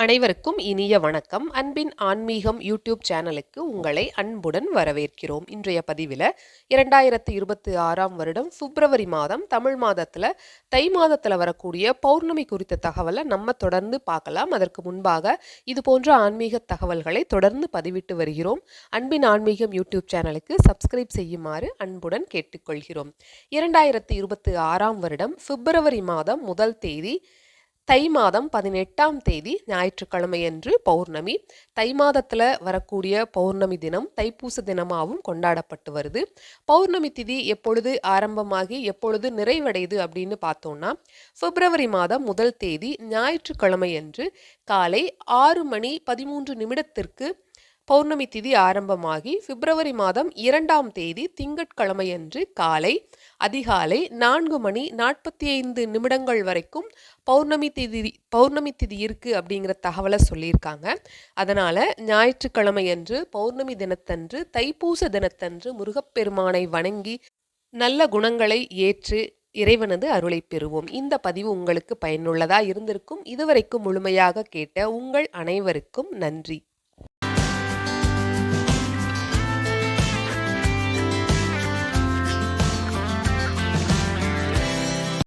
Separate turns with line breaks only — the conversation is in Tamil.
அனைவருக்கும் இனிய வணக்கம். அன்பின் ஆன்மீகம் யூடியூப் சேனலுக்கு உங்களை அன்புடன் வரவேற்கிறோம். இன்றைய பதிவில் 2026ஆம் வருடம் பிப்ரவரி மாதம் தமிழ் மாதத்தில் தை மாதத்தில் வரக்கூடிய பௌர்ணமி குறித்த தகவலை நம்ம தொடர்ந்து பார்க்கலாம். அதற்கு முன்பாக இது போன்ற ஆன்மீக தகவல்களை தொடர்ந்து பதிவிட்டு வருகிறோம். அன்பின் ஆன்மீகம் யூடியூப் சேனலுக்கு சப்ஸ்கிரைப் செய்யுமாறு அன்புடன் கேட்டுக்கொள்கிறோம். 2026ஆம் வருடம் பிப்ரவரி மாதம் முதல் தேதி தை மாதம் 18ஆம் தேதி ஞாயிற்றுக்கிழமையன்று பௌர்ணமி. தை மாதத்தில் வரக்கூடிய பௌர்ணமி தினம் தைப்பூச தினமாகவும் கொண்டாடப்பட்டு வருது. பௌர்ணமி திதி எப்பொழுது ஆரம்பமாகி எப்பொழுது நிறைவடையுது அப்படின்னு பார்த்தோம்னா, பிப்ரவரி மாதம் முதல் தேதி ஞாயிற்றுக்கிழமையன்று காலை 6:13 பௌர்ணமி திதி ஆரம்பமாகி பிப்ரவரி மாதம் 2ஆம் தேதி திங்கட்கிழமையன்று காலை அதிகாலை 4:45 வரைக்கும் பௌர்ணமி திதி இருக்கு அப்படிங்கிற தகவலை சொல்லியிருக்காங்க. அதனால ஞாயிற்றுக்கிழமையன்று பௌர்ணமி தினத்தன்று தைப்பூச தினத்தன்று முருகப்பெருமானை வணங்கி நல்ல குணங்களை ஏற்று இறைவனது அருளை பெறுவோம். இந்த பதிவு உங்களுக்கு பயனுள்ளதா இருந்திருக்கும். இதுவரைக்கும் முழுமையாக கேட்ட உங்கள் அனைவருக்கும் நன்றி.